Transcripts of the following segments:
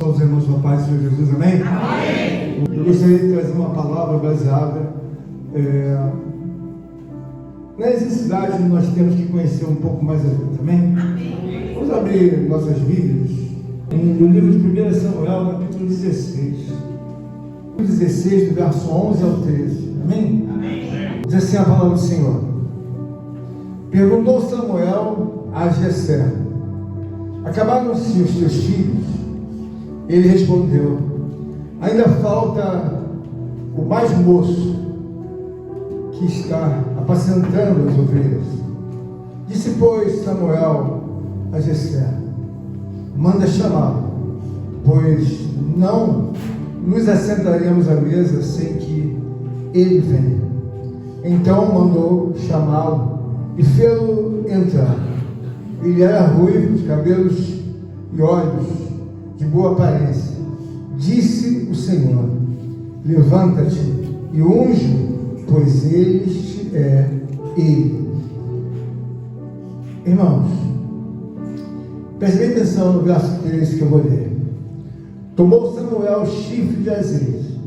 Todos os irmãos, na paz do Senhor Jesus, amém? Amém. Eu gostaria de trazer uma palavra baseada na necessidade que nós temos que conhecer um pouco mais a Deus, amém? Amém. Vamos abrir nossas Bíblias no livro de 1 Samuel, capítulo 16. 16, do verso 11 ao 13, amém? Amém. Diz assim a palavra do Senhor: Perguntou Samuel a Jessé: acabaram-se os teus filhos? Ele respondeu: ainda falta o mais moço, que está apacentando as ovelhas. Disse, pois, Samuel a Jessé: manda chamá-lo, pois não nos assentaremos à mesa sem que ele venha. Então mandou chamá-lo e fê-lo entrar. Ele era ruivo, de cabelos e olhos, de boa aparência. Disse o Senhor: levanta-te e unge, pois este é ele. Irmãos, preste bem atenção no verso 13 que eu vou ler. Tomou Samuel o chifre de azeite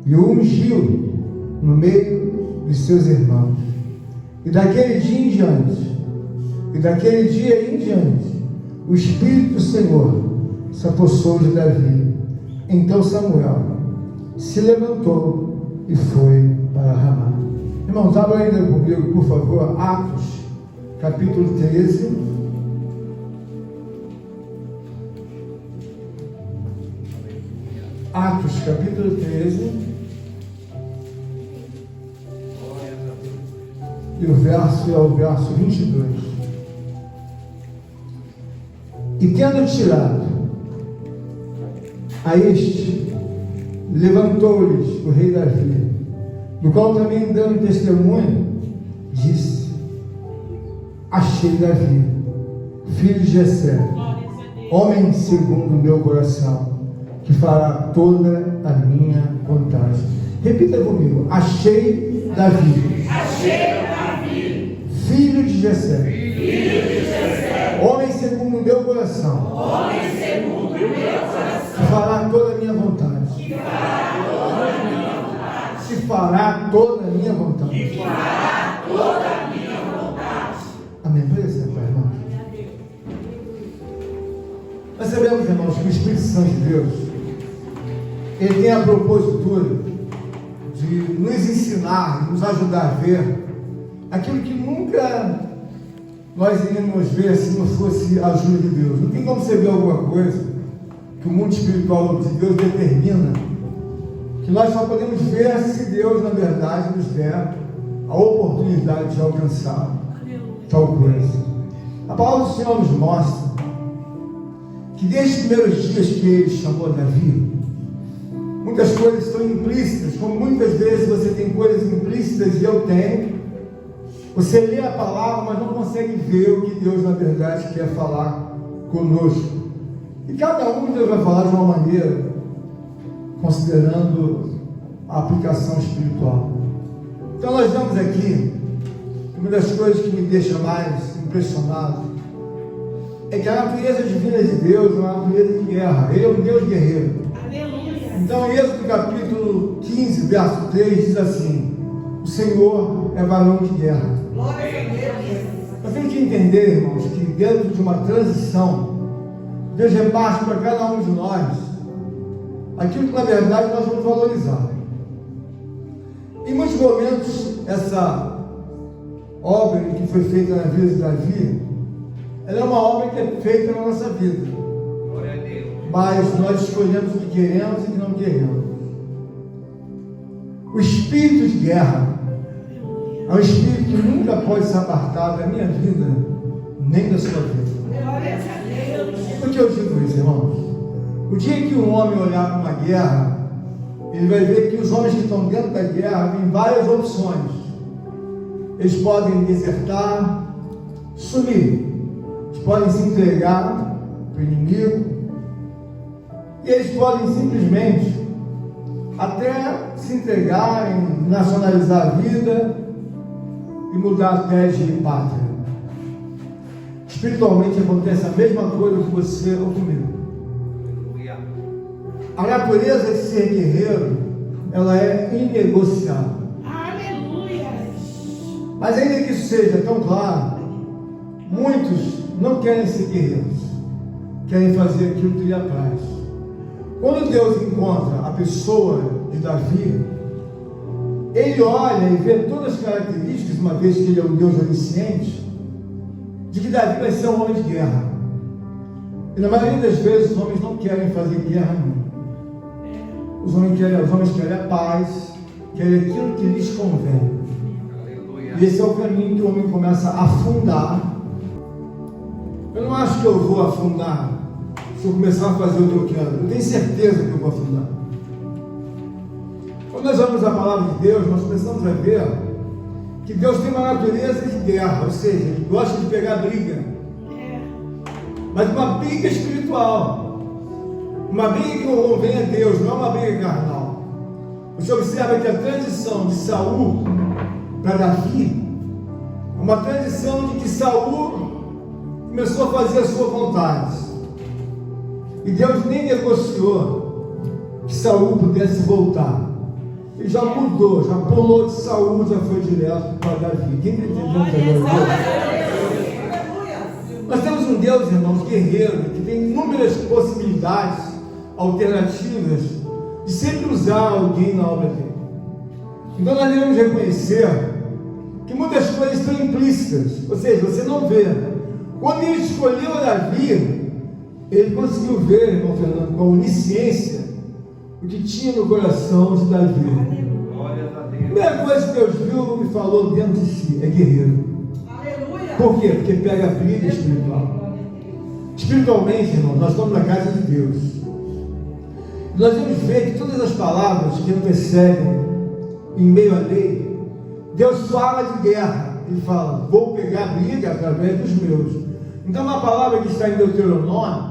e o ungiu no meio dos seus irmãos. E daquele dia em diante, o Espírito do Senhor se apossou de Davi. Então Samuel se levantou e foi para Ramá. Irmãos, abra ainda comigo, por favor, Atos, capítulo 13. Atos, capítulo 13. E o verso é o verso 22. E tendo tirado a este, levantou-lhes o rei Davi, do qual também dando testemunho, disse: achei Davi, filho de Jessé, homem segundo o meu coração, que fará toda a minha vontade. Repita comigo: achei Davi, filho de Jessé, homem segundo o meu coração, que fará toda a minha vontade. Que fará toda a minha vontade. Amém. Por exemplo, irmãos, nós sabemos, irmãos, que o Espírito Santo de Deus, ele tem a propositura de nos ensinar, nos ajudar a ver aquilo que nunca nós iríamos ver se não fosse a ajuda de Deus. Não tem como você ver alguma coisa que o mundo espiritual de Deus determina, que nós só podemos ver se Deus, na verdade, nos der a oportunidade de alcançar tal coisa. A palavra do Senhor nos mostra que desde os primeiros dias que Ele chamou Davi, muitas coisas estão implícitas, como muitas vezes você tem coisas implícitas e eu tenho. Você lê a palavra, mas não consegue ver o que Deus, na verdade, quer falar conosco. E cada um Deus vai falar de uma maneira, considerando a aplicação espiritual. Então nós vemos aqui, uma das coisas que me deixa mais impressionado é que a natureza divina de Deus é uma natureza de guerra. Ele é um Deus guerreiro. Aleluia. Então em Êxodo capítulo 15, verso 3 diz assim: o Senhor é varão de guerra. Glória a Deus. Nós temos que entender, irmãos, que dentro de uma transição, Deus reparte para cada um de nós aquilo que na verdade nós vamos valorizar. Em muitos momentos, essa obra que foi feita na vida de Davi, ela é uma obra que é feita na nossa vida. Glória a Deus. Mas nós escolhemos o que queremos e o que não queremos. O espírito de guerra é um espírito que nunca pode se apartar da minha vida, nem da sua vida. Glória a Deus. Por que eu digo isso, irmãos? O dia que um homem olhar para uma guerra, ele vai ver que os homens que estão dentro da guerra têm várias opções. Eles podem desertar, sumir, eles podem se entregar para o inimigo, e eles podem simplesmente até se entregarem, nacionalizar a vida e mudar até de pátria. Espiritualmente acontece a mesma coisa com você ou comigo. A natureza de ser guerreiro, ela é inegociável. Aleluia. Mas ainda que isso seja tão claro, muitos não querem ser guerreiros, querem fazer aquilo que lhe apraz. Quando Deus encontra a pessoa de Davi, Ele olha e vê todas as características, uma vez que Ele é um Deus onisciente, de que Davi vai ser um homem de guerra. E na maioria das vezes os homens não querem fazer guerra nenhuma. Os homens querem a paz, querem aquilo que lhes convém. E esse é o caminho que o homem começa a afundar. Eu não acho que eu vou afundar se eu começar a fazer o que eu quero. Eu tenho certeza que eu vou afundar. Quando nós vamos a palavra de Deus, nós começamos a ver que Deus tem uma natureza de guerra, ou seja, Ele gosta de pegar briga, mas uma briga espiritual, uma briga que não convém a Deus, não é uma briga carnal. Você observa que a transição de Saul para Davi é uma transição de que Saul começou a fazer a sua vontade, e Deus nem negociou que Saul pudesse voltar. Ele já mudou, já pulou de Saul, já foi direto para Davi. Quem está entendendo agora? Nós temos um Deus, irmãos, guerreiro, que tem inúmeras possibilidades alternativas de sempre usar alguém na obra dele. Então nós devemos reconhecer que muitas coisas estão implícitas, ou seja, você não vê. Quando ele escolheu Davi, ele conseguiu ver, irmão Fernando, com a onisciência, o que tinha no coração de Davi. A primeira coisa que Deus viu e falou dentro de si é guerreiro. Aleluia. Por quê? Porque pega a briga espiritual. Espiritualmente, irmão, nós estamos na casa de Deus. Nós vamos ver que todas as palavras que antecedem em meio à lei, Deus fala de guerra. Ele fala, vou pegar a briga através dos meus. Então uma palavra que está em Deuteronômio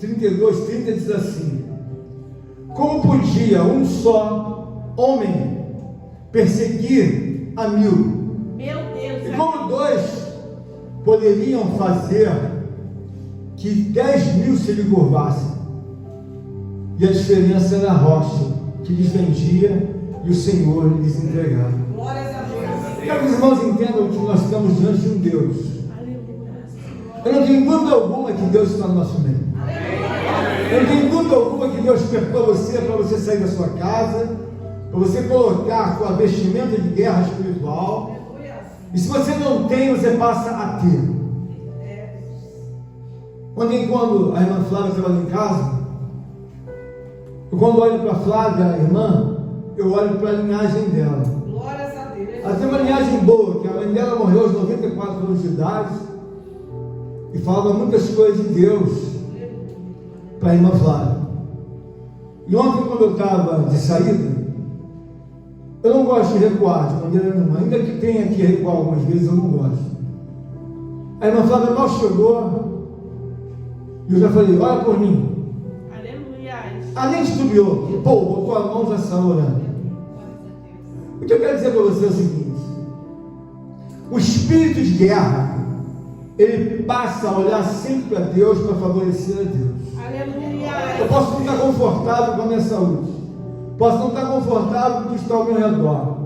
32:30 diz assim: como podia um só homem perseguir a 1000? Meu Deus. E como 2 poderiam fazer que 10.000 se lhe curvassem? E a diferença era a rocha que lhes vendia e o Senhor lhes entregava. Glórias a Deus. Quero que os irmãos entendam que nós estamos diante de um Deus. Eu não tenho dúvida alguma que Deus está no nosso meio. Eu não tenho dúvida alguma que Deus despertou você para você sair da sua casa, para você colocar a sua vestimenta de guerra espiritual. E se você não tem, você passa a ter. Ontem, quando a irmã Flávia estava em casa, eu quando olho para a Flávia, a irmã, eu olho para a linhagem dela. Glórias a Deus. Ela tem uma linhagem boa, que a mãe dela morreu aos 94 anos de idade e falava muitas coisas de Deus para a irmã Flávia. E ontem, quando eu estava de saída, eu não gosto de recuar de maneira nenhuma, ainda que tenha que recuar algumas vezes, eu não gosto. A irmã Flávia mal chegou e eu já falei, ora por mim. Aleluia. A nem titubeou, botou a mão, já saiu orando. O que eu quero dizer para você é o seguinte: o espírito de guerra, ele passa a olhar sempre para Deus, para favorecer a Deus. Aleluia. Eu posso não estar confortável com a minha saúde, posso não estar confortável com o que está ao meu redor,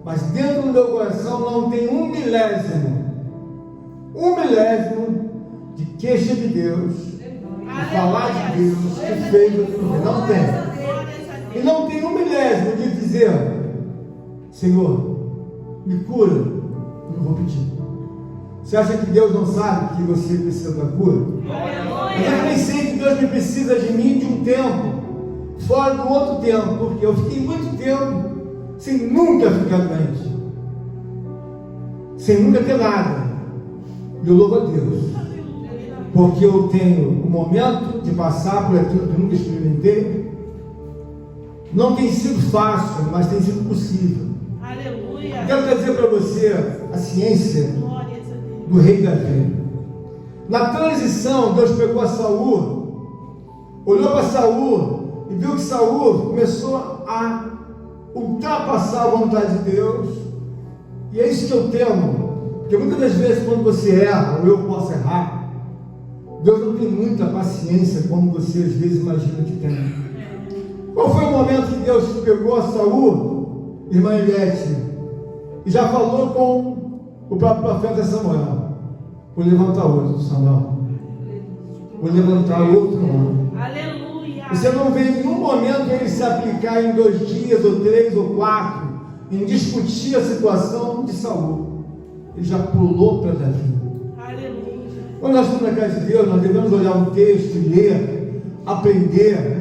mas dentro do meu coração não tem um milésimo de queixa de Deus, de falar de Deus, que fez o que não tem. E não tem um milésimo de dizer, Senhor, me cura. Eu não vou pedir. Você acha que Deus não sabe que você precisa da cura? Mas eu nem sei que Deus me precisa de mim de um tempo, fora do outro tempo, porque eu fiquei muito tempo sem nunca ficar doente, sem nunca ter nada. E eu louvo a Deus, porque eu tenho um momento de passar por aquilo que eu nunca experimentei. Não tem sido fácil, mas tem sido possível. Aleluia. Quero trazer para você a ciência Glórias a Deus. do rei Davi. Na transição, Deus pegou a Saul, olhou para Saul e viu que Saul começou a ultrapassar a vontade de Deus. E é isso que eu temo, porque muitas das vezes quando você erra, ou eu posso errar, Deus não tem muita paciência como você às vezes imagina que tem. Deus pegou a Saul, irmã Eliette, e já falou com o próprio profeta Samuel. Vou levantar outro, Samuel. Vou levantar outro homem. Aleluia. Você não vê em nenhum momento ele se aplicar em 2 dias, ou 3, ou 4, em discutir a situação de Saul. Ele já pulou para Davi. Aleluia. Quando nós estamos na casa de Deus, nós devemos olhar um texto e ler, aprender,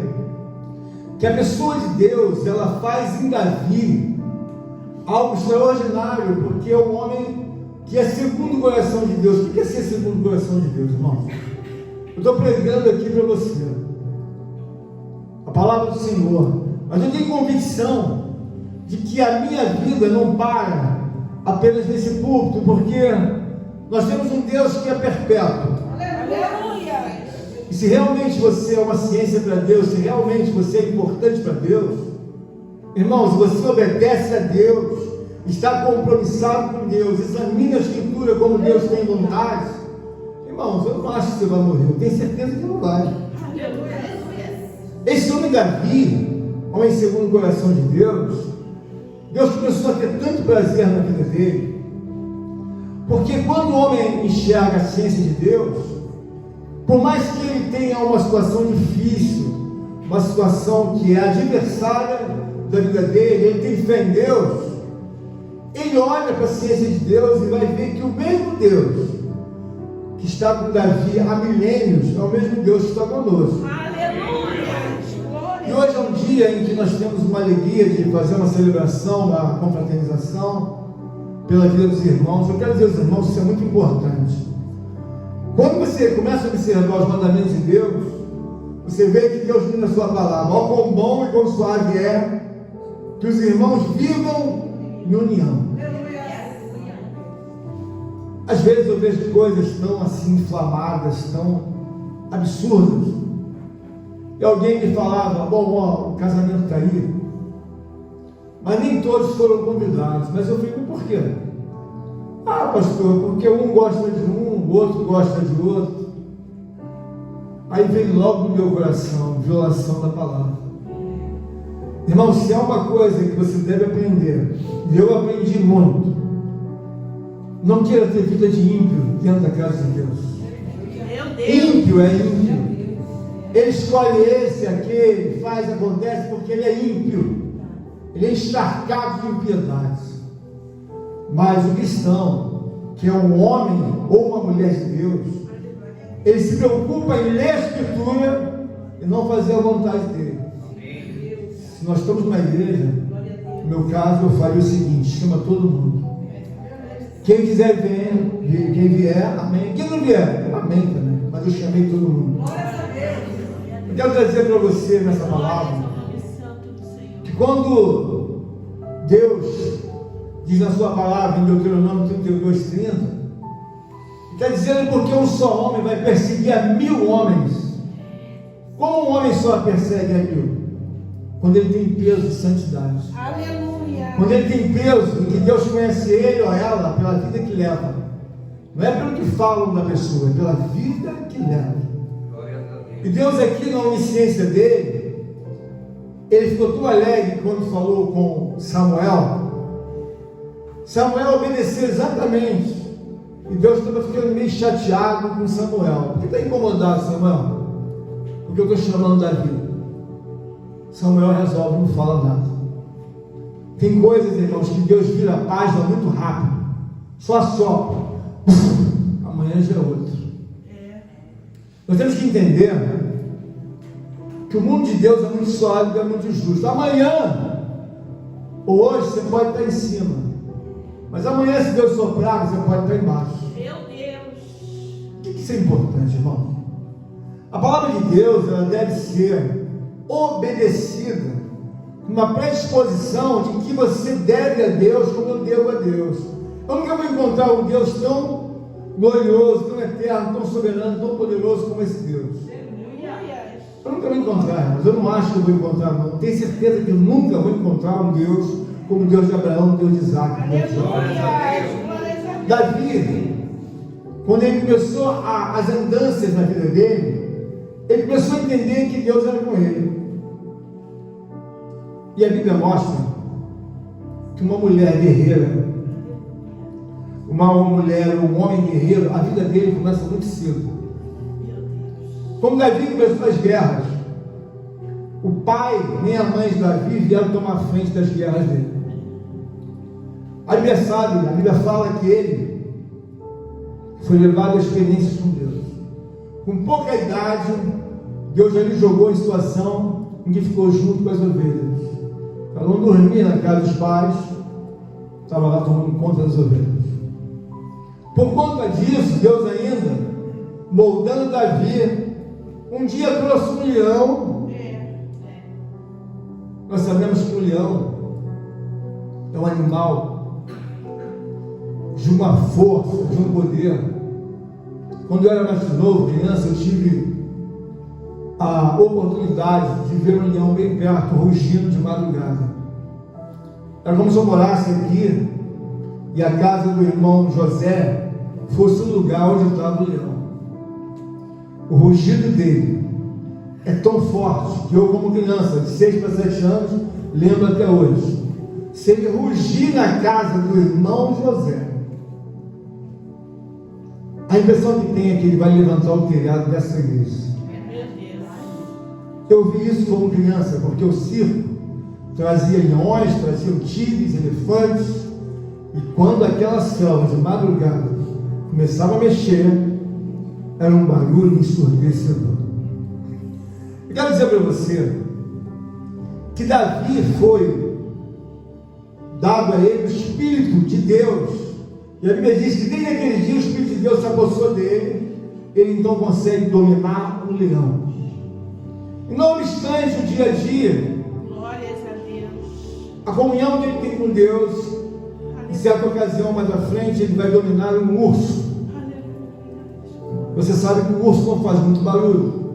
que a pessoa de Deus, ela faz em Davi algo extraordinário, porque é um homem que é segundo o coração de Deus. O que é ser segundo o coração de Deus, irmão? Eu estou pregando aqui para você a palavra do Senhor, mas eu tenho convicção de que a minha vida não para apenas nesse púlpito, porque nós temos um Deus que é perpétuo. Aleluia. E se realmente você é uma ciência para Deus, se realmente você é importante para Deus, irmãos, se você obedece a Deus, está compromissado com Deus, examina a Escritura como Deus tem vontade, irmãos, eu não acho que você vai morrer, eu tenho certeza que não vai. Aleluia. Esse homem Davi, homem segundo o coração de Deus, Deus começou a ter tanto prazer na vida dele, porque quando o homem enxerga a ciência de Deus, por mais que ele tenha uma situação difícil, uma situação que é adversária da vida dele, ele tem fé em Deus, ele olha para a ciência de Deus e vai ver que o mesmo Deus que está com Davi há milênios é o mesmo Deus que está conosco. Aleluia. E hoje é um dia em que nós temos uma alegria de fazer uma celebração, uma confraternização pela vida dos irmãos. Eu quero dizer aos irmãos, isso é muito importante. Quando você começa a observar os mandamentos de Deus, você vê que Deus diz na sua palavra: ó, quão bom e quão suave é que os irmãos vivam em união. Às vezes eu vejo coisas tão assim inflamadas, tão absurdas. E alguém me falava: bom, ó, o casamento está aí, mas nem todos foram convidados. Mas eu fico: por quê? Ah, pastor, porque um gosta de um, o outro gosta de outro. Aí veio logo no meu coração: violação da palavra. Irmão, se há uma coisa que você deve aprender, e eu aprendi muito, não queira ter vida de ímpio dentro da casa de Deus. Meu Deus. Ímpio é ímpio. Ele escolhe esse, aquele, faz, acontece, porque ele é ímpio. Ele é encharcado de impiedades. Mas o cristão, que é um homem ou uma mulher de Deus, ele se preocupa em ler a Escritura e não fazer a vontade dele. Se nós estamos numa igreja, no meu caso, eu faria o seguinte: chama todo mundo. Quem quiser vir, quem vier, amém. Quem não vier, amém também. Mas eu chamei todo mundo. Eu quero trazer para você nessa palavra que quando Deus diz na sua palavra em Deuteronômio 32:30, está dizendo: porque um só homem vai perseguir a 1000 homens. Como um homem só persegue a 1000? Quando ele tem peso de santidade. Aleluia. Quando ele tem peso, que Deus conhece ele ou ela pela vida que leva. Não é pelo que falam da pessoa, é pela vida que leva. E Deus aqui, na onisciência dele, ele ficou tão alegre quando falou com Samuel. Samuel obedeceu exatamente. E Deus estava ficando meio chateado com Samuel. Por que está incomodado, Samuel? Porque eu estou chamando Davi. Samuel resolve, não fala nada. Tem coisas, irmãos, que Deus vira a página muito rápido. Só assopra. Amanhã já é outro. Nós temos que entender que o mundo de Deus é muito sólido, é muito justo. Amanhã, ou hoje, você pode estar em cima. Mas amanhã, se Deus soprar, você pode estar embaixo. Meu Deus. O que isso é importante, irmão? A palavra de Deus, ela deve ser obedecida, uma predisposição de que você deve a Deus como eu devo a Deus. Eu nunca vou encontrar um Deus tão glorioso, tão eterno, tão soberano, tão poderoso como esse Deus. Eu nunca vou encontrar, mas eu não acho que eu vou encontrar, não. Tenho certeza que eu nunca vou encontrar um Deus como o Deus de Abraão, o Deus de Isaac, o Deus de Jacó. Davi, quando ele começou as andanças na vida dele, ele começou a entender que Deus era com ele. E a Bíblia mostra que uma mulher guerreira, um homem guerreiro, a vida dele começa muito cedo. Como Davi começou as guerras, o pai nem a mãe de Davi vieram tomar frente das guerras dele. A Bíblia fala que ele foi levado a experiências com Deus. Com pouca idade, Deus já lhe jogou em situação em que ficou junto com as ovelhas. Para não dormir na casa dos pais, estava lá tomando conta das ovelhas. Por conta disso, Deus ainda, moldando Davi, um dia trouxe um leão. Nós sabemos que o leão é um animal de uma força, de um poder. Quando eu era mais novo, criança, eu tive a oportunidade de ver um leão bem perto, rugindo de madrugada. Era como se eu morasse aqui e a casa do irmão José fosse o lugar onde estava o leão. O rugido dele é tão forte que eu, como criança, de 6 para 7 anos, lembro até hoje. Se ele rugir na casa do irmão José, a impressão que tem é que ele vai levantar o telhado dessa igreja. Eu vi isso como criança, porque o circo trazia leões, trazia tigres, elefantes, e quando aquela selva de madrugada começava a mexer, era um barulho ensurdecedor. Eu quero dizer para você que Davi foi dado a ele o Espírito de Deus, e a Bíblia diz que desde aquele dia o Espírito de Deus se apossou dele, ele então consegue dominar um leão. E não obstante o dia a dia, Glórias a Deus. a comunhão que ele tem com Deus, em certa ocasião mais à frente, ele vai dominar um urso. Você sabe que o urso não faz muito barulho,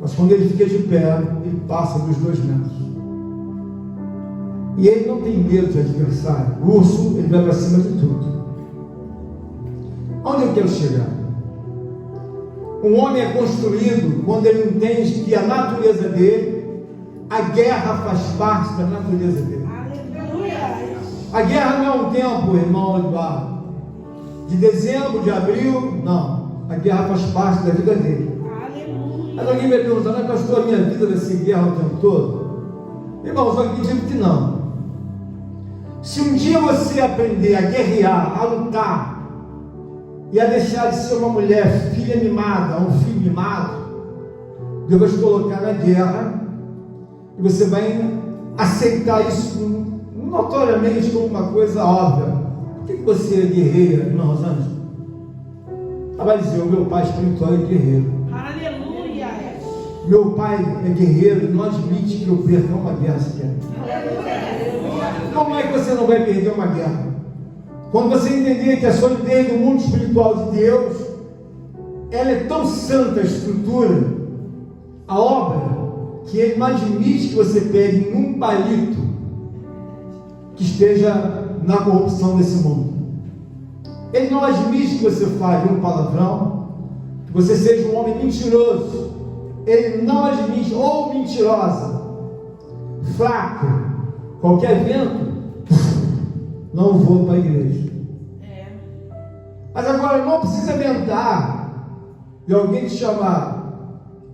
mas quando ele fica de pé, ele passa dos 2 metros. E ele não tem medo de adversário. O urso, ele vai para cima de tudo. Onde eu quero chegar? Um homem é construído quando ele entende que a natureza dele, a guerra faz parte da natureza dele. Aleluia. A guerra não é um tempo, irmão Eduardo, de dezembro, de abril, não. A guerra faz parte da vida dele. Aleluia. Mas alguém vai perguntar, não é, pastor, a minha vida vai ser guerra o tempo todo? Irmão, só que digo que não. Se um dia você aprender a guerrear, a lutar, e a deixar de ser uma mulher, filha mimada, um filho mimado, Deus vai te colocar na guerra, e você vai aceitar isso notoriamente como uma coisa óbvia. Por que você é guerreira, irmã Rosângela? Ela vai dizer, o meu pai espiritual é guerreiro. Aleluia. Meu pai é guerreiro e não admite que eu perca uma guerra sequer. Como é que você não vai perder uma guerra? Quando você entender que a solidez do mundo espiritual de Deus, ela é tão santa a estrutura, a obra, que Ele não admite que você pegue um palito que esteja na corrupção desse mundo. Ele não admite que você fale um palavrão, que você seja um homem mentiroso. Ele não admite, ou mentirosa, fraco, qualquer vento, não vou para a igreja. Mas agora não precisa ventar de alguém te chamar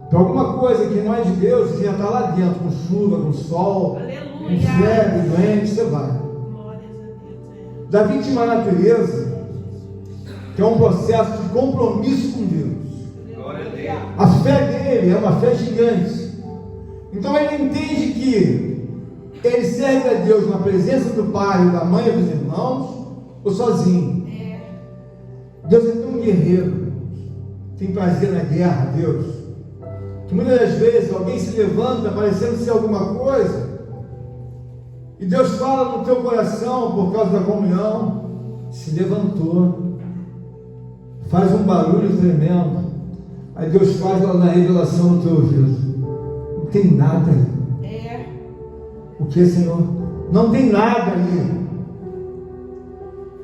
para alguma coisa que não é de Deus, que já está lá dentro, com chuva, com sol, com febre, doente, você vai. Glórias a Deus. Davi tinha uma natureza que é um processo de compromisso com Deus. Glória a Deus. A fé dele é uma fé gigante. Então ele entende que ele serve a Deus na presença do pai, da mãe e dos irmãos, ou sozinho. Deus é tão guerreiro, tem prazer na guerra, Deus, que muitas das vezes alguém se levanta parecendo ser alguma coisa, e Deus fala no teu coração por causa da comunhão, se levantou, faz um barulho tremendo, aí Deus faz lá na revelação no teu ouvido, não tem nada aí. O que, Senhor? Não tem nada ali.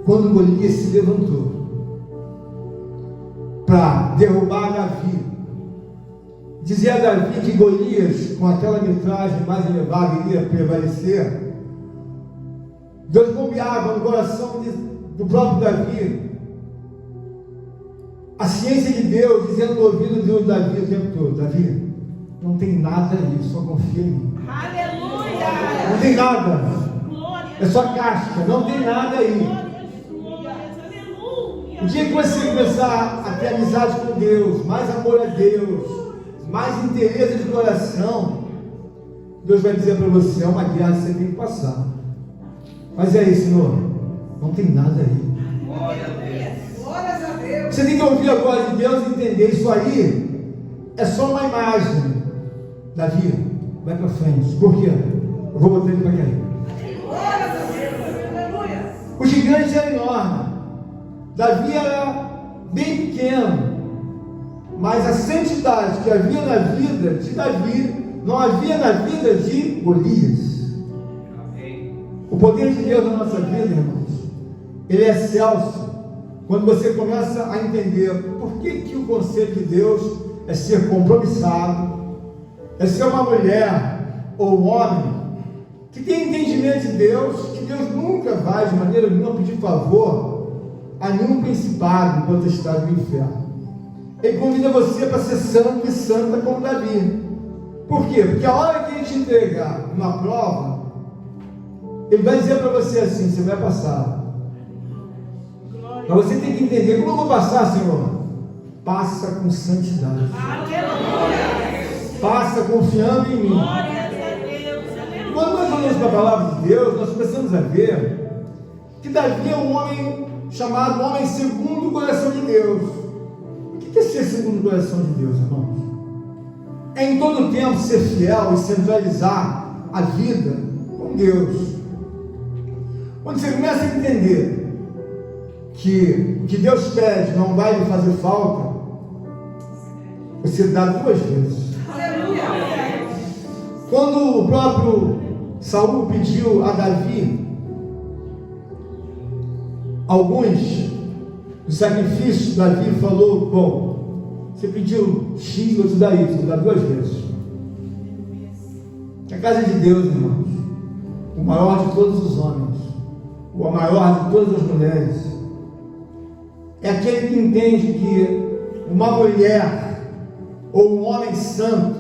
Quando Golias se levantou para derrubar Davi, dizia a Davi que Golias, com aquela metragem mais elevada, iria prevalecer. Deus bombeava no coração do próprio Davi a ciência de Deus, dizendo no ouvido de Davi o tempo todo: Davi, não tem nada aí, só confia em mim. Aleluia! Não tem nada, Glória! é só casca, não tem nada aí. Glórias, aleluia! O dia que você começar a ter amizade com Deus, mais amor a Deus, mais interesse de coração, Deus vai dizer para você: é uma guerra que você tem que passar. Mas é isso, Senhor, não tem nada aí. Glória a Deus! Você tem que ouvir a voz de Deus e entender: isso aí é só uma imagem. Davi, vai para frente. Por quê? Eu vou botar ele para cair. O gigante era enorme. Davi era bem pequeno, mas a santidade que havia na vida de Davi não havia na vida de Golias. O poder de Deus na nossa vida, irmãos, ele é excelso quando você começa a entender por que o conselho de Deus é ser compromissado, é ser uma mulher ou um homem que tem entendimento de Deus, que Deus nunca vai de maneira nenhuma pedir favor a nenhum principado e potestade do inferno. Ele convida você para ser santo e santa como Davi. Por quê? Porque a hora que ele te entregar uma prova, ele vai dizer para você assim: você vai passar. Mas você tem que entender: como eu vou passar, Senhor? Passa com santidade. Aleluia! Passa confiando em mim. Glória a Deus! Aleluia! Quando nós olhamos para a palavra de Deus, nós começamos a ver que Davi é um homem chamado homem segundo o coração de Deus. O que é ser segundo o coração de Deus, irmãos? É em todo tempo ser fiel e centralizar a vida com Deus. Quando você começa a entender que o que Deus pede não vai lhe fazer falta, você dá duas vezes. Aleluia! Quando o próprio Saul pediu a Davi alguns dos sacrifícios, Davi falou: bom, você pediu X, eu te dá Y, dá duas vezes. A casa de Deus, irmãos, o maior de todos os homens, o maior de todas as mulheres, é aquele que entende que uma mulher ou um homem santo,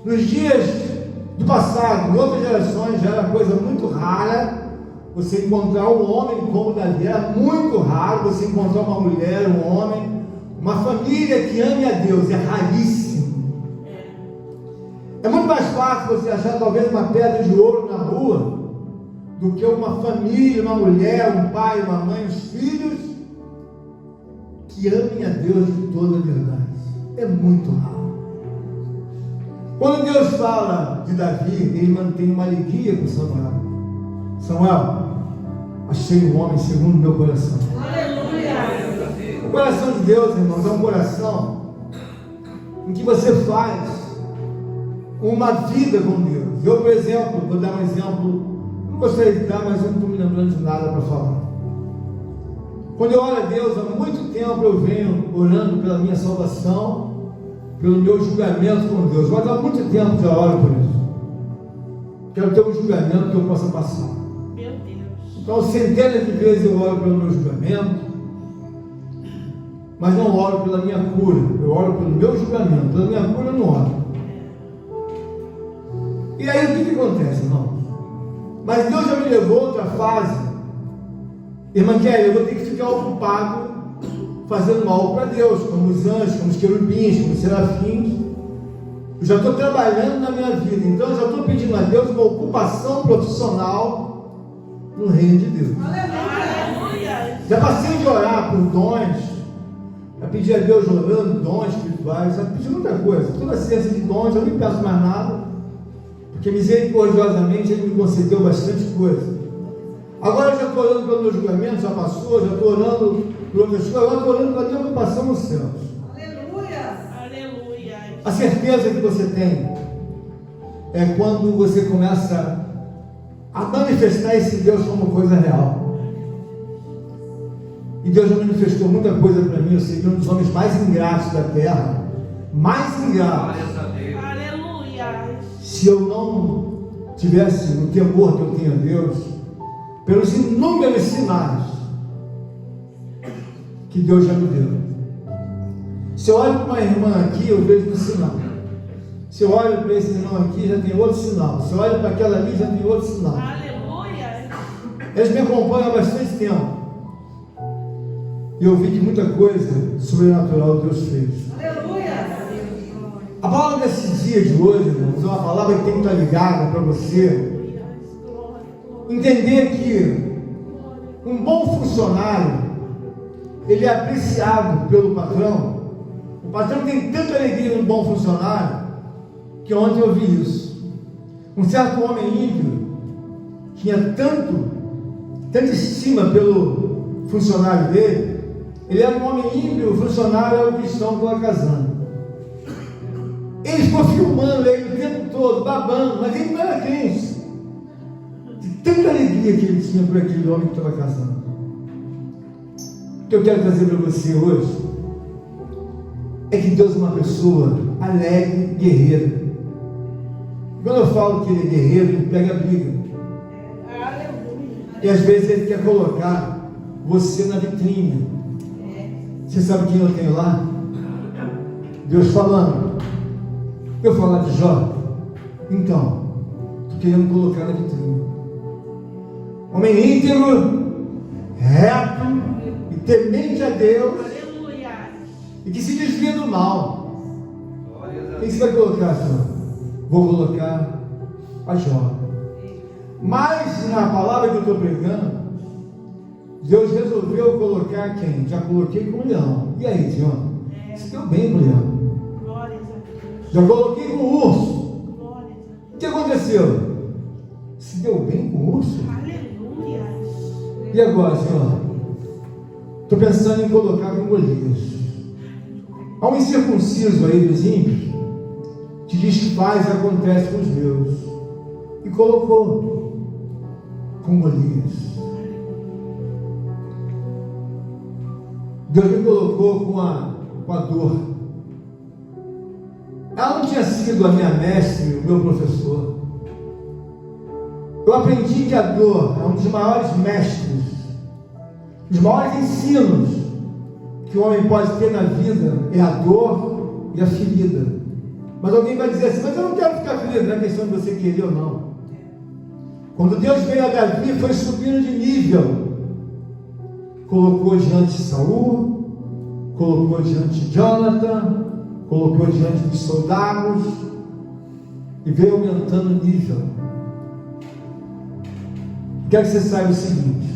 nos dias do passado, em outras gerações, já era coisa muito rara você encontrar um homem como Davi. Era muito raro você encontrar uma mulher, um homem, uma família que ame a Deus. É raríssimo. É muito mais fácil você achar talvez uma pedra de ouro na rua do que uma família, uma mulher, um pai, uma mãe, os filhos que amem a Deus de toda a verdade. É muito raro. Quando Deus fala de Davi, ele mantém uma alegria com Samuel. Samuel, achei um homem segundo o meu coração. Aleluia! O coração de Deus, irmãos, é um coração em que você faz uma vida com Deus. Eu, por exemplo, vou dar um exemplo, não gostaria de dar, mas eu não estou me lembrando de nada para falar. Quando eu oro a Deus, há muito tempo eu venho orando pela minha salvação, pelo meu julgamento com Deus. Mas há muito tempo que eu oro por isso. Quero ter um julgamento que eu possa passar. Meu Deus! Então, centenas de vezes eu oro pelo meu julgamento, mas não oro pela minha cura. Eu oro pelo meu julgamento. Pela minha cura eu não oro. E aí o que acontece, irmão? Mas Deus já me levou a outra fase. Irmã Kelly, eu vou ter que ficar ocupado fazendo algo para Deus, como os anjos, como os querubins, como os serafins. Eu já estou trabalhando na minha vida, então eu já estou pedindo a Deus uma ocupação profissional no reino de Deus. Aleluia! Já passei de orar por dons, já pedi a Deus orando dons espirituais, já pedi muita coisa, toda a ciência de dons, eu nem peço mais nada, porque misericordiosamente Ele me concedeu bastante coisa. Agora eu já estou orando pelo meu julgamento, já passou, já estou orando por outras coisas, agora estou orando pela minha ocupação nos céus. Aleluia! A certeza que você tem é quando você começa a manifestar esse Deus como coisa real. E Deus já manifestou muita coisa para mim. Eu seria um dos homens mais ingratos da terra, mais engraçado Aleluia. se eu não tivesse o temor que eu tenho a Deus, pelos inúmeros sinais que Deus já me deu. Se eu olho para uma irmã aqui, eu vejo um sinal. Se eu olho para esse irmão aqui, já tem outro sinal. Se eu olho para aquela ali, já tem outro sinal. Aleluia. Eles me acompanham há bastante tempo. E eu vi que muita coisa sobrenatural Deus fez. A palavra desse dia de hoje, irmãos, é uma palavra que tem que estar ligada para você. Entender que um bom funcionário, ele é apreciado pelo patrão. O patrão tem tanta alegria no bom funcionário, que ontem eu vi isso. Um certo homem ímpio tinha tanta estima pelo funcionário dele. Ele era um homem ímpio, o funcionário era um cristão que estava casando. Ele ficou filmando ele o tempo todo, babando, mas ele não era crente. De tanta alegria que ele tinha por aquele homem que estava casando. O que eu quero trazer para você hoje é que Deus é uma pessoa alegre, guerreira. Quando eu falo que ele é guerreiro, ele pega a briga. E às vezes ele quer colocar você na vitrine. Você sabe quem eu tenho lá? Deus falando. Eu falar de Jó? Então, estou querendo colocar na vitrine. Homem íntegro, reto e temente a Deus. Aleluia. E que se desvia do mal. Quem você vai colocar, Senhor? Vou colocar a Jó. Mas na palavra que eu estou pregando, Deus resolveu colocar quem? Já coloquei com o leão. E aí, Senhor? Você deu bem com o leão. Glórias a Deus. Já coloquei com o urso. Glórias a Deus. O que aconteceu? Se deu bem com o urso? Aleluia. E agora, Senhor? Estou pensando em colocar com Golias. Há um incircunciso aí dos ímpios que diz que faz e acontece com os meus. E colocou com Golias. Deus me colocou com a dor. Ela não tinha sido a minha mestre, o meu professor. Eu aprendi que a dor é um dos maiores mestres, os maiores ensinos que o homem pode ter na vida é a dor e a ferida. Mas alguém vai dizer assim, mas eu não quero ficar ferido, não é questão de você querer ou não. Quando Deus veio a Davi, foi subindo de nível. Colocou diante de Saul, colocou diante de Jonathan, colocou diante dos soldados e veio aumentando o nível. Quero que você saiba o seguinte: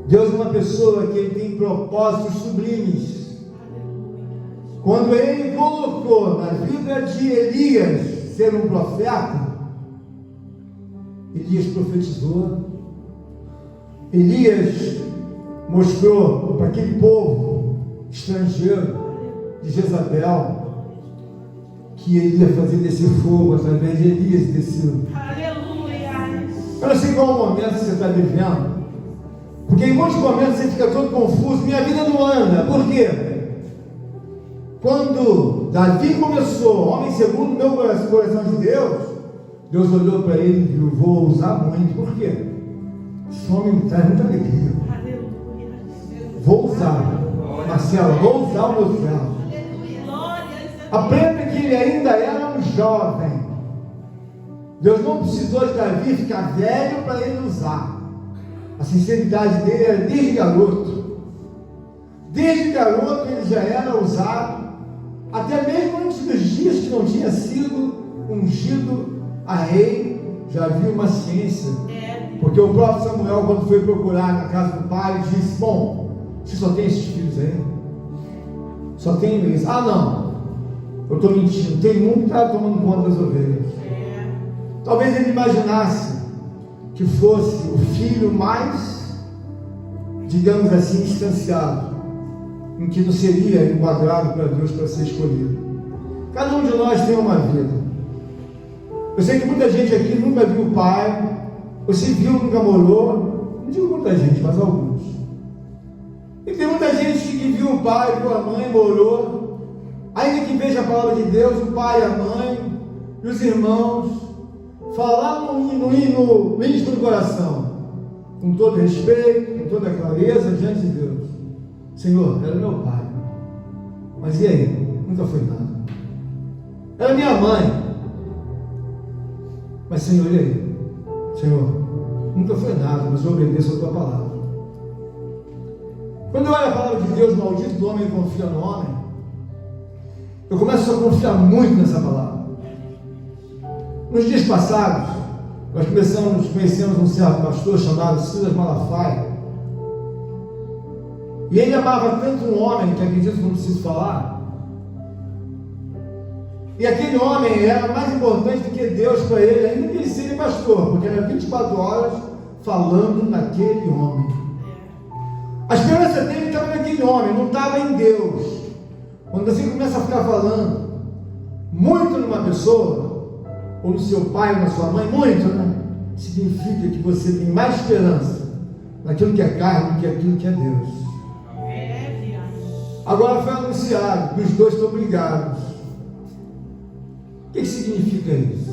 Deus é uma pessoa que ele tem propósitos sublimes. Quando ele colocou na vida de Elias ser um profeta, Elias profetizou. Elias mostrou para aquele povo estrangeiro de Jezabel que ele ia fazer descer fogo através de Elias e desceu. Aleluia. Eu não sei qual o momento que você está vivendo, porque em muitos momentos você fica todo confuso. Minha vida não anda. Por quê? Quando Davi começou, homem segundo o meu coração de Deus, Deus olhou para ele e viu: vou usar muito. Por quê? Esse homem me traz muita alegria. Aleluia. Vou usar, Marcelo, vou usar o meu servo. Glórias a Deus. Aprenda que ele ainda era um jovem. Deus não precisou de Davi ficar velho para ele usar. A sinceridade dele era desde garoto. Desde garoto ele já era usado, até mesmo antes dos dias que não tinha sido ungido a rei, já havia uma ciência. Porque o próprio Samuel, quando foi procurar na casa do pai, disse: bom, você só tem esses filhos aí? Só tem isso? Ah, não, eu estou mentindo, tem um que está tomando conta das ovelhas. Talvez ele imaginasse que fosse o filho mais, digamos assim, distanciado, em que não seria enquadrado para Deus para ser escolhido. Cada um de nós tem uma vida. Eu sei que muita gente aqui nunca viu o pai. Você viu, nunca morou. Não digo muita gente, mas alguns. E tem muita gente que viu o pai, viu a mãe, morou, ainda que veja a palavra de Deus, o pai, a mãe e os irmãos falar no íntimo do coração, com todo respeito, com toda clareza diante de Deus: Senhor, era meu pai, mas e aí? Nunca foi nada. Era minha mãe, mas Senhor, e aí? Senhor, nunca foi nada, mas eu obedeço a tua palavra. Quando eu olho a palavra de Deus, maldito do homem que confia no homem, eu começo a confiar muito nessa palavra. Nos dias passados, nós conhecemos um certo pastor chamado Silas Malafaia, e ele amava tanto um homem, que acredito que não preciso falar, e aquele homem era mais importante do que Deus para ele, ainda que ele seja pastor, porque era 24 horas falando naquele homem. A esperança dele estava naquele homem, não estava em Deus. Quando você começa a ficar falando muito numa pessoa, ou no seu pai, ou na sua mãe, muito, né? Significa que você tem mais esperança naquilo que é carne do que aquilo que é Deus. Agora foi anunciado que os dois estão brigados. O que significa isso?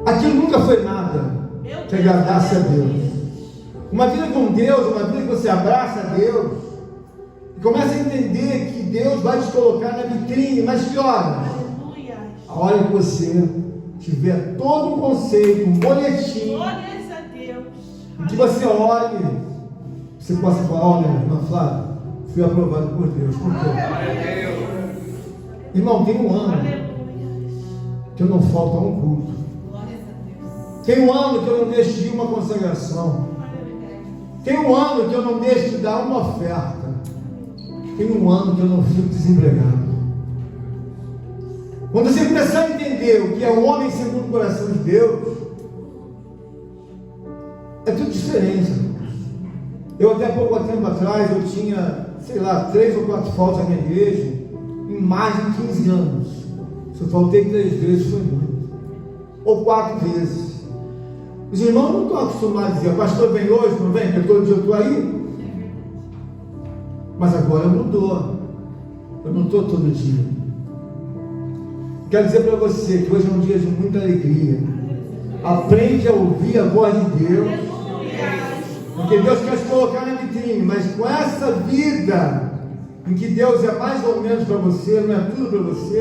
Aquilo nunca foi nada que agradasse a Deus. Uma vida com Deus, uma vida que você abraça a Deus e começa a entender que Deus vai te colocar na vitrine, mas que hora? A hora que você tiver todo um conceito, um boletim, em que você olhe, você possa falar: olha, irmã Flávia, fui aprovado por Deus. Por quê? Irmão, tem um ano que eu não falto a um culto. Tem um ano que eu não deixo de ir uma consagração. Tem um ano que eu não deixo de dar uma oferta. Tem um ano que eu não fico desempregado. Quando você começar a entender o que é o homem segundo o coração de Deus, é tudo diferente. Eu até pouco tempo atrás, eu tinha, 3 ou 4 faltas na minha igreja, em mais de 15 anos. Se eu faltei 3 vezes, foi muito. Ou 4 vezes. Os irmãos não estão acostumados a dizer: o pastor vem hoje, não vem? Porque todo dia eu estou aí. Mas agora mudou. Eu não estou todo dia. Quero dizer para você que hoje é um dia de muita alegria. Aprende a ouvir a voz de Deus. Porque Deus quer te colocar na vitrine, mas com essa vida em que Deus é mais ou menos para você, não é tudo para você,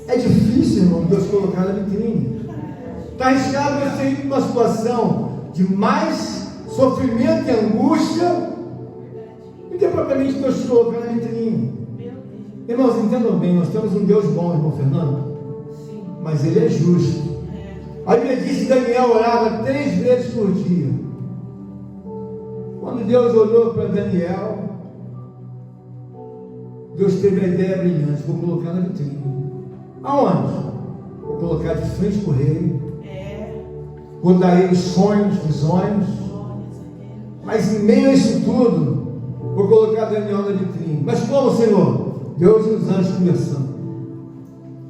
é difícil, irmão, Deus colocar na vitrine. Está arriscado você ir para uma situação de mais sofrimento e angústia do que propriamente Deus te colocar na vitrine. Irmãos, entendam bem, nós temos um Deus bom, irmão Fernando, mas Ele é justo. A Bíblia diz que Daniel orava 3 vezes por dia. Quando Deus olhou para Daniel, Deus teve a ideia brilhante: vou colocar na vitrine. Aonde? Vou colocar de frente para o rei. Vou dar a ele sonhos, visões. Mas em meio a isso tudo, vou colocar Daniel na vitrine. Mas como, Senhor? Deus e os anjos conversando.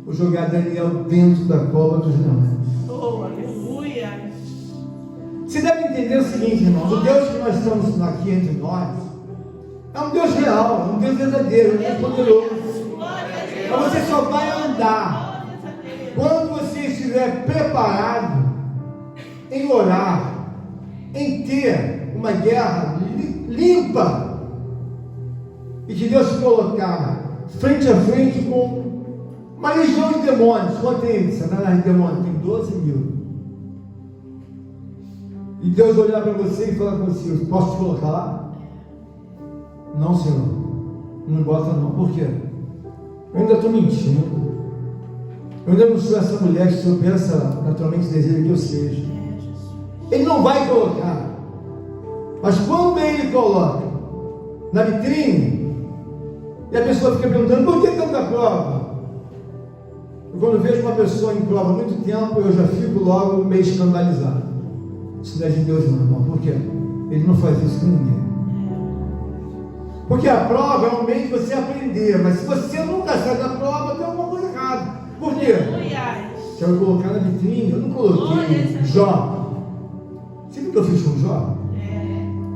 Vou jogar Daniel dentro da cova dos leões. Oh, aleluia! Você deve entender o seguinte, irmão: o Deus que nós estamos aqui entre nós é um Deus real, é um Deus verdadeiro, é um Deus poderoso. Mas você só vai andar quando você estiver preparado em orar, em ter uma guerra limpa, e que Deus te colocar frente a frente com uma legião de demônios. Quanto tem Satanás de demônios? Tem 12 mil. E Deus olhar para você e falar com você: posso te colocar lá? Não, Senhor, não bota não. Por quê? Eu ainda estou mentindo. Eu ainda não sou essa mulher que o Senhor pensa, naturalmente deseja que eu seja. Ele não vai colocar. Mas quando Ele coloca na vitrine, e a pessoa fica perguntando: por que tanta prova? Eu, quando vejo uma pessoa em prova há muito tempo, eu já fico logo meio escandalizado. Isso não é de Deus não, irmão. Por quê? Ele não faz isso com ninguém. Porque a prova é um meio de você aprender. Mas se você nunca sai da prova, tem alguma coisa errada. Por quê? Quero colocar na vitrine. Eu não coloquei Jó. Sabe o que eu fiz com Jó?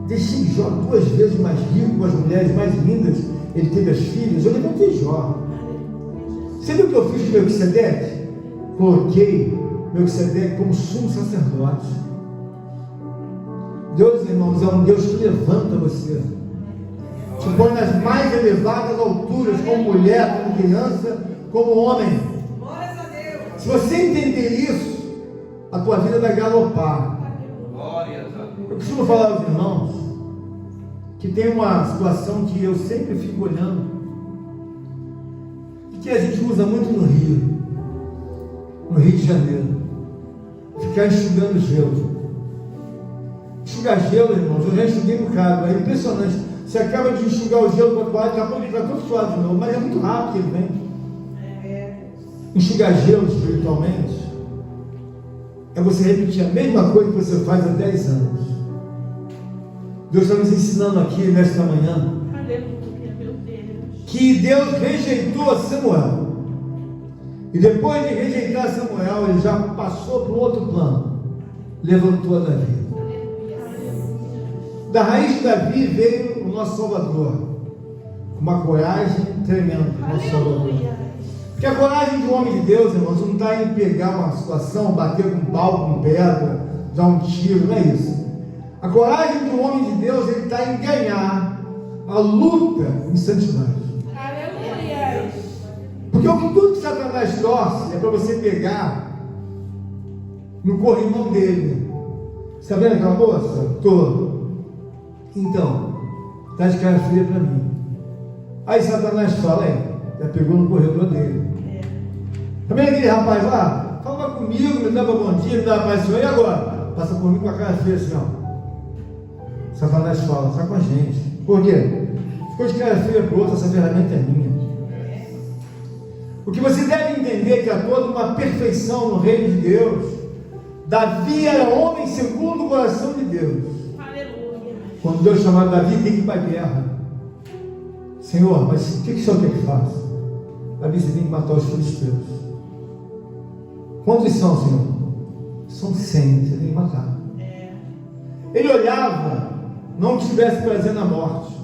Deixei Jó 2 vezes mais rico, com as mulheres mais lindas. Ele teve as filhas. Eu levantei Jó. Você viu o que eu fiz com Melquisedeque? Coloquei Melquisedeque como sumo sacerdote. Deus, irmãos, é um Deus que levanta você, te põe nas mais elevadas alturas, como mulher, como criança, como homem. Se você entender isso, a tua vida vai galopar. Eu costumo falar aos irmãos que tem uma situação que eu sempre fico olhando, que a gente usa muito no Rio de Janeiro, ficar enxugando gelo. Enxugar gelo, irmãos, eu já enxuguei um bocado, é impressionante. Você acaba de enxugar o gelo com a toalha, daqui a pouco ele está todo suado de novo, mas é muito rápido que ele vem. Enxugar gelo espiritualmente é você repetir a mesma coisa que você faz há 10 anos. Deus está nos ensinando aqui nesta manhã que Deus rejeitou Samuel, e depois de rejeitar Samuel, ele já passou para um outro plano, levantou a Davi. Da raiz de Davi veio o nosso Salvador, com uma coragem tremenda, nosso Salvador. Porque a coragem do homem de Deus, irmãos, não está em pegar uma situação, bater com pau, com pedra, dar um tiro, não é isso. A coragem do homem de Deus, ele está em ganhar a luta em santidade. Aleluia. Porque o que tudo que Satanás torce é para você pegar no corrimão dele. Está vendo aquela moça? Estou. Então, está de cara fria para mim. Aí Satanás fala, já pegou no corredor dele. Está vendo aquele rapaz lá? Fala comigo, me dava bom dia, me dava paz, Senhor, e agora? Passa por mim com a cara fria assim, ó. Satanás fala, está com a gente. Por quê? Ficou de cara fria para o outro, essa ferramenta é minha. O que você deve entender é que há toda uma perfeição no reino de Deus. Davi era homem segundo o coração de Deus. Aleluia. Quando Deus chamava Davi, tem que ir para a guerra. Senhor, mas o que o Senhor quer que faça? Davi, você tem que matar os filisteus. Quantos são, Senhor? São 100, você tem que matar. Ele olhava, não tivesse prazer na morte,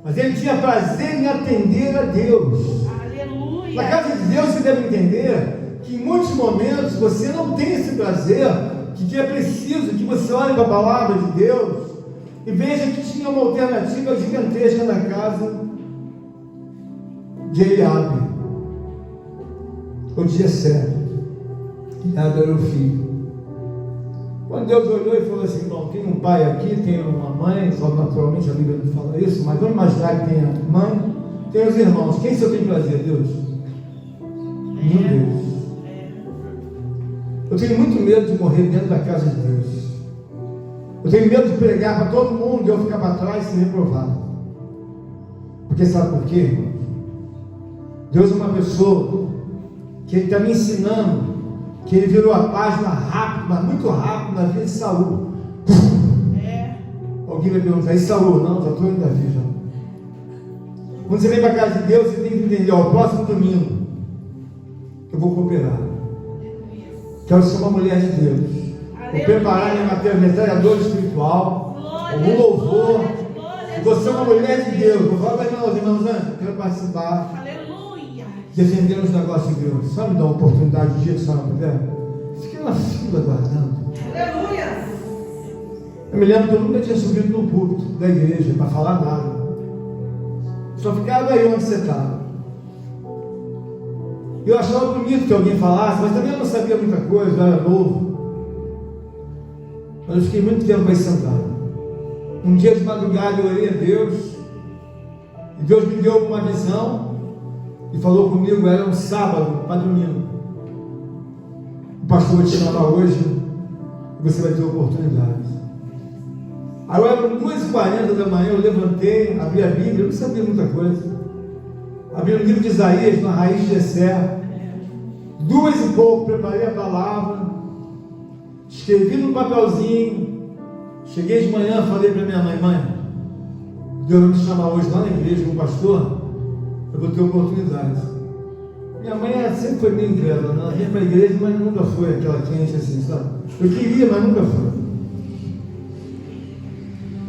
mas ele tinha prazer em atender a Deus. Aleluia. Na casa de Deus você deve entender que em muitos momentos você não tem esse prazer, que é preciso que você olhe para a palavra de Deus e veja que tinha uma alternativa gigantesca na casa de Eliabe, ou de Jessé. Eliabe era o filho. Quando Deus olhou e falou assim, bom, tem um pai aqui, tem uma mãe, só naturalmente a Bíblia não fala isso, mas vamos imaginar que tem a mãe, tem os irmãos. Quem só tem prazer? Deus? Meu Deus. Eu tenho muito medo de morrer dentro da casa de Deus. Eu tenho medo de pregar para todo mundo e eu ficar para trás e ser reprovado. Porque sabe por quê? Deus é uma pessoa que Ele está me ensinando que Ele virou a página rápido, mas muito rápido na vida de Saul. Alguém vai perguntar, e Saul? Não, já estou indo Davi já. Quando você vem para a casa de Deus, você tem que entender, ó, o próximo domingo eu vou cooperar. Quero ser uma mulher de Deus. Vou preparar minha metralhadora espiritual, algum louvor. E vou ser uma mulher de Deus. Vou falar para os irmãos, quero participar. Aleluia. Defender os negócios de Deus. Só me dá uma oportunidade de dia que só não puder. Fiquei na fila aguardando. Aleluia. Eu me lembro que eu nunca tinha subido no púlpito da igreja para falar nada. Só ficava aí onde você estava. Eu achava bonito que alguém falasse, mas também eu não sabia muita coisa, eu era novo. Mas eu fiquei muito tempo aí sentado. Um dia de madrugada eu orei a Deus, e Deus me deu uma visão, e falou comigo, era um sábado para domingo. O pastor vai te chamar hoje, e você vai ter oportunidade. Aí eu era 2h40 da manhã, eu levantei, abri a Bíblia, eu não sabia muita coisa. Abri o livro de Isaías, na raiz de Jessé. 2 e pouco, preparei a palavra, escrevi no papelzinho. Cheguei de manhã, falei para minha mãe, Deus vai me chamar hoje lá na igreja como pastor, eu vou ter oportunidade. Minha mãe sempre foi meio incrédula, ela vinha para a igreja, mas nunca foi aquela crente assim, sabe? Eu queria, mas nunca foi.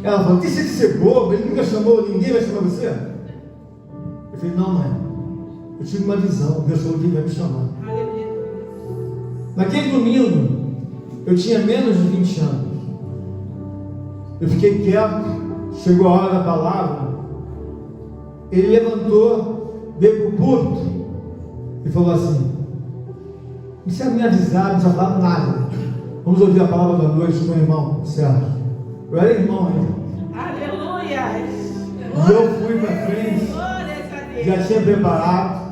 Ela falou, deixa de ser bobo, ele nunca chamou, ninguém vai chamar você. Eu falei, não, mãe, eu tive uma visão, Deus falou que ele vai me chamar. Aleluia. Naquele domingo, eu tinha menos de 20 anos. Eu fiquei quieto, chegou a hora da palavra. Ele levantou, veio para o púlpito e falou assim: não precisa me avisar, não precisa falar nada. Vamos ouvir a palavra da noite com o irmão Sérgio. Eu era irmão ainda. Aleluia. E eu fui para frente, Glórias a Deus. já tinha preparado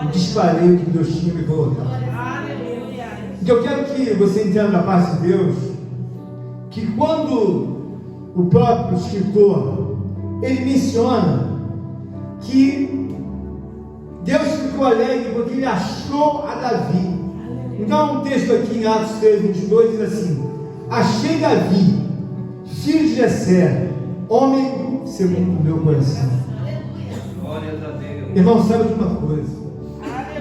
e disparei o que Deus tinha me colocado. Aleluia. Então eu quero que você entenda da parte de Deus que quando o próprio escritor ele menciona que Deus ficou alegre porque ele achou a Davi. Então um texto aqui em Atos 3:22 diz assim: achei Davi, filho de Jessé, homem segundo o meu coração. Glórias a Deus. Irmão, sabe de uma coisa?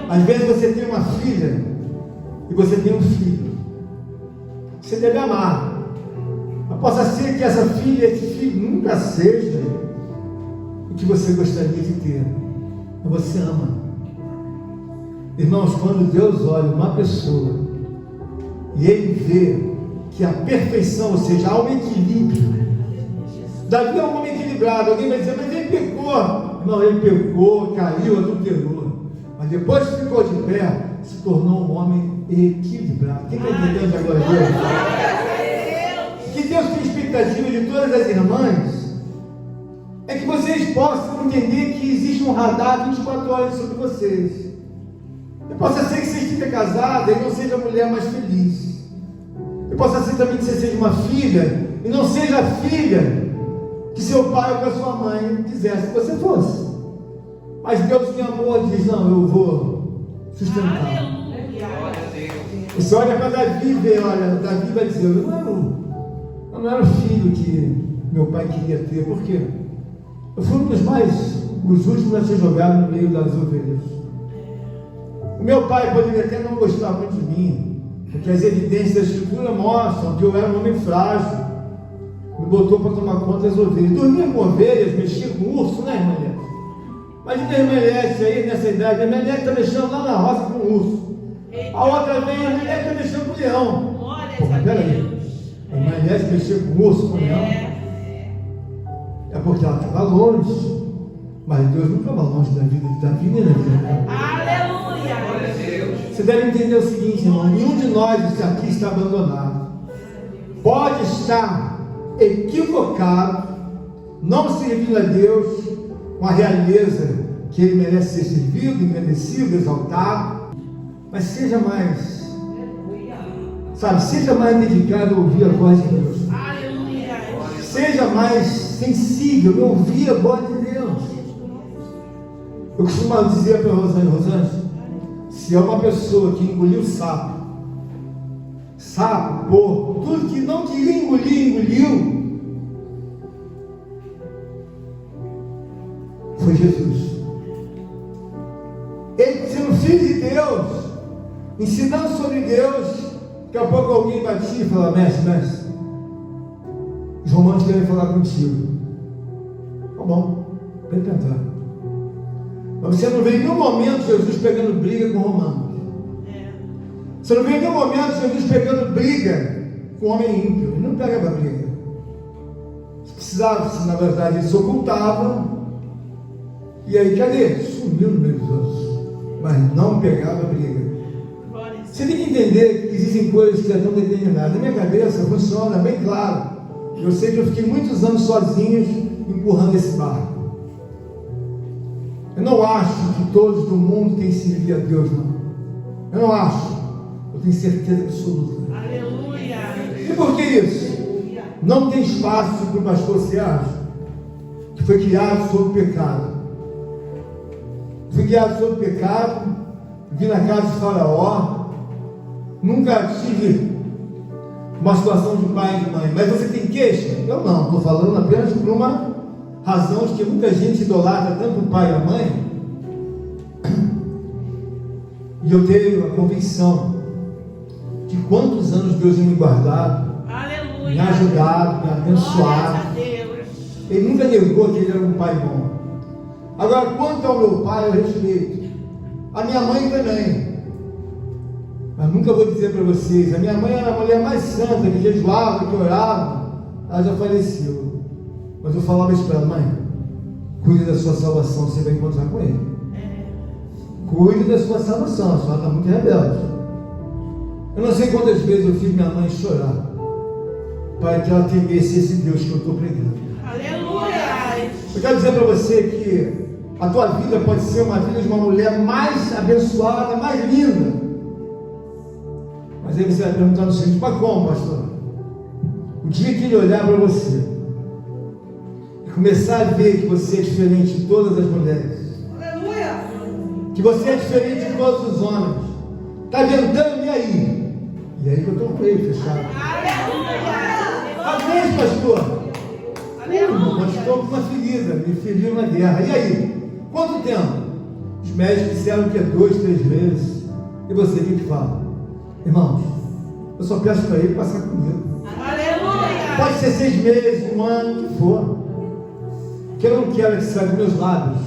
Às vezes você tem uma filha e você tem um filho. Você deve amar. Mas possa ser que essa filha, esse filho nunca seja o que você gostaria de ter. Mas você ama. Irmãos, quando Deus olha uma pessoa e Ele vê que a perfeição, ou seja, há um equilíbrio. Davi é um homem equilibrado. Alguém vai dizer, mas ele pecou. Não, ele pecou, caiu, adulterou. Mas depois que ficou de pé, se tornou um homem equilibrado. Quem está entendendo agora, Deus? Que Deus tem expectativa de todas as irmãs é que vocês possam entender que existe um radar 24 horas sobre vocês. E possa ser que você esteja casada e não seja a mulher mais feliz. E possa ser também que você seja uma filha e não seja a filha que seu pai ou que a sua mãe quisesse que você fosse. Mas Deus tem amor diz: não, eu vou sustentar. Aleluia. Glória a Deus. Você olha para Davi e vê, olha, Davi vai dizer: eu não era o filho que meu pai queria ter. Por quê? Eu fui os últimos a ser jogado no meio das ovelhas. O meu pai poderia até não gostar muito de mim, porque as evidências da escritura mostram que eu era um homem frágil. Me botou para tomar conta das ovelhas. Dormia com ovelhas, mexia com urso, né, irmã Eliette? Imagina a irmã Eliette aí nessa idade. A irmã Eliette está mexendo lá na roça com urso. A outra vem, a irmã Eliette está mexendo com leão. Glórias Pô, a peraí. Deus. A irmã Eliette mexia com urso, com leão. É porque ela estava longe. Mas Deus não estava longe da vida de Davi, nem da vida. Aleluia. Glória a Deus. Você deve entender o seguinte, irmão: nenhum de nós aqui está abandonado. Pode estar equivocado, não servindo a Deus com a realeza que Ele merece ser servido, engrandecido, exaltado. Mas seja mais, sabe, seja mais dedicado a ouvir a voz de Deus. Aleluia. Seja mais sensível a ouvir a voz de Deus. Eu costumo dizer para a Rosângela: se é uma pessoa que engoliu sapo, porco, tudo que não queria engolir, engoliu, foi Jesus. Ele sendo filho de Deus, ensinando sobre Deus. Daqui a pouco alguém batia e falava: mestre, os romanos querem falar contigo. Tá bom, vem tentar. Mas você não vê em nenhum momento Jesus pegando briga com romanos. Você não vê em nenhum momento Jesus pegando briga com homem ímpio. Ele não pegava briga. Se precisasse, na verdade, ele se ocultava. E aí, cadê? Sumiu no meio dos outros. Mas não pegava briga. Você tem que entender que existem coisas que já estão determinadas. Na minha cabeça funciona bem claro. Eu sei que eu fiquei muitos anos sozinhos empurrando esse barco. Eu não acho que todos do mundo têm servido a Deus, não. Eu não acho. Eu tenho certeza absoluta. Aleluia. E por que isso? Não tem espaço para o pastor Sérgio, que foi criado sob o pecado. Fui criado sob o pecado, vim na casa de Faraó, nunca tive uma situação de pai e de mãe. Mas você tem queixa? Eu não, estou falando apenas por uma razão de que muita gente idolatra tanto o pai e a mãe. E eu tenho a convicção de quantos anos Deus tem me guardado, Aleluia. me ajudado, me abençoado. Glórias a Deus. Ele nunca negou que ele era um pai bom. Agora, quanto ao meu pai, eu respeito. A minha mãe também. Mas nunca vou dizer para vocês, a minha mãe era a mulher mais santa, que jejuava, que orava. Ela já faleceu. Mas eu falava isso para ela: mãe, cuide da sua salvação, você vai encontrar com ele. Cuide da sua salvação, a senhora está muito rebelde. Eu não sei quantas vezes eu fiz minha mãe chorar para que ela temesse esse Deus que eu estou pregando. Aleluia. Eu quero dizer para você que a tua vida pode ser uma vida de uma mulher mais abençoada, mais linda. Mas aí você vai perguntar no seguinte: mas como, pastor? O dia que ele olhar para você e começar a ver que você é diferente de todas as mulheres, que você é diferente de todos os homens, está ventando, e aí? E aí que eu estou com ele fechado. Amém, pastor? Mas estou com uma ferida, me feriu na guerra. E aí? Quanto tempo? Os médicos disseram que é 2, 3 meses. E você, o que fala? Irmãos, eu só peço para ele passar comigo. Aleluia. Pode ser 6 meses, 1 ano, o que for. O que eu não quero é que saia dos meus lábios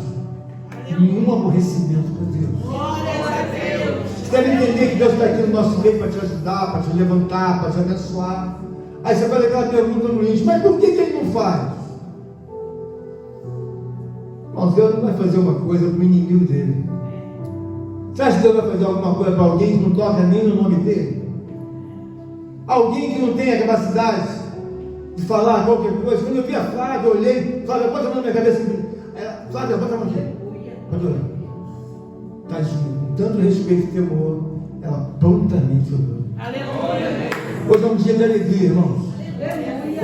nenhum aborrecimento por Deus. Glória a Deus. Você deve entender que Deus está aqui no nosso meio para te ajudar, para te levantar, para te abençoar. Aí você faz aquela pergunta no íntimo: mas por que ele não faz? Irmãos, Deus não vai fazer uma coisa para o inimigo dele. Você acha que Deus vai fazer alguma coisa para alguém que não toca nem no nome dele? Alguém que não tem a capacidade de falar qualquer coisa? Quando eu vi a Flávia, eu olhei: Flávia, bota a mão na minha cabeça. Flávia, bota a mão aqui. Pode olhar. Tadinho, com tanto respeito e temor, ela prontamente orou. Aleluia. Hoje é um dia de alegria, irmãos.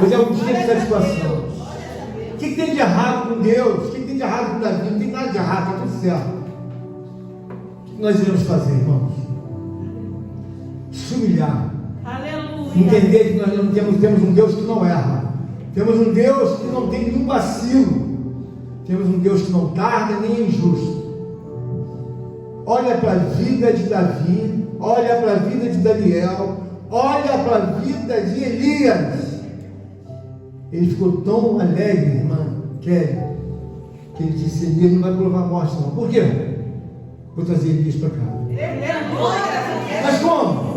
Hoje é um dia de satisfação. O que tem de errado com Deus? O que tem de errado com Davi? Não tem nada de errado, está tudo certo. O que nós iremos fazer, irmãos? Se humilhar. Aleluia. Entender que nós não temos um Deus que não erra. Temos um Deus que não tem nenhum vacilo. Temos um Deus que não tarda nem é injusto. Olha para a vida de Davi, olha para a vida de Daniel, olha para a vida de Elias. Ele ficou tão alegre, irmã Kelly, que ele disse: Elias não vai provar a morte não. Por quê? Vou trazer Elias para cá. Mas como?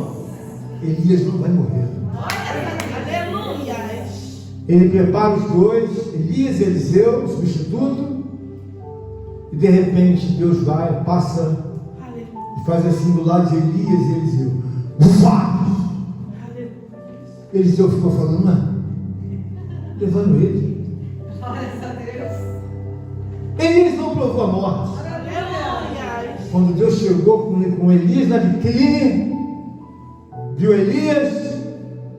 Elias não vai morrer. Aleluia. Ele prepara os dois, Elias e Eliseu, o substituto, e de repente Deus vai, passa e faz assim do lado de Elias e Eliseu. Ufa! Eliseu ficou falando: não, levando ele. Elias não provou a morte. Quando Deus chegou com Elias na vitrine, viu Elias,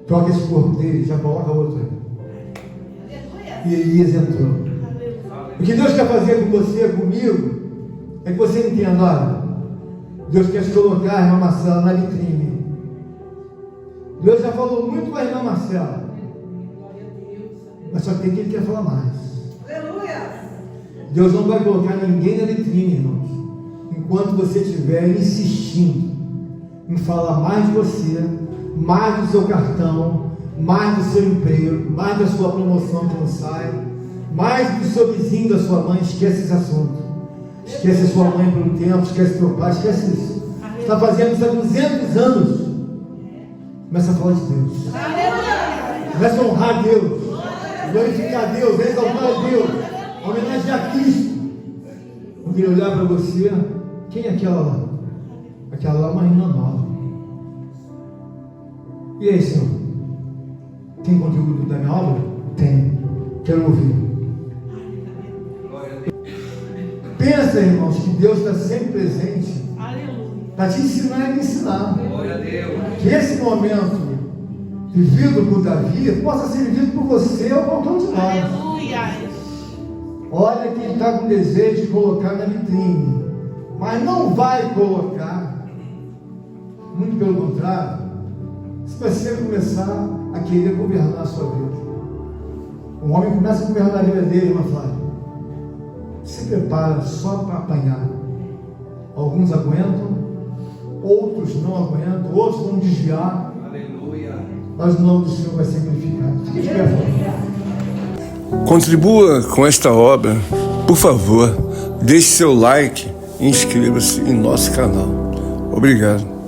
toca esse corpo dele, já coloca outro aí. E Elias entrou. O que Deus quer fazer com você, comigo, é que você entenda: olha, Deus quer te colocar a irmã Marcela na vitrine. Deus já falou muito com a irmã Marcela, mas só que tem que Ele quer falar mais. Deus não vai colocar ninguém na vitrine, irmãos, enquanto você estiver insistindo em falar mais de você, mais do seu cartão, mais do seu emprego, mais da sua promoção que não sai, mais do seu vizinho, da sua mãe. Esquece esse assunto. Esquece a sua mãe por um tempo, esquece teu pai, esquece isso. Você está fazendo isso há 200 anos. Começa a falar de Deus. Começa a honrar Deus, glorificar Deus, exaltar a Deus, homenagear Cristo. Quando Ele olhar para você: quem é aquela lá? Aquela lá é uma irmã nova. E aí, Senhor? Tem conteúdo da minha obra? Tem. Quero ouvir. Pensa, irmãos, que Deus está sempre presente para te ensinar e me ensinar. Glória a Deus. Que esse momento vivido por Davi possa ser vivido por você ou qualquer um de nós. Aleluia. Olha que ele está com desejo de colocar na vitrine, mas não vai colocar. Muito pelo contrário, se você começar a querer governar a sua vida, o homem começa a governar a vida dele, irmã Flávia. Se prepara só para apanhar. Alguns aguentam, outros não aguentam, outros vão desviar. Aleluia. Mas o nome do Senhor vai ser glorificado. Fique de pé, Flávia. Contribua com esta obra, por favor. Deixe seu like, inscreva-se em nosso canal. Obrigado.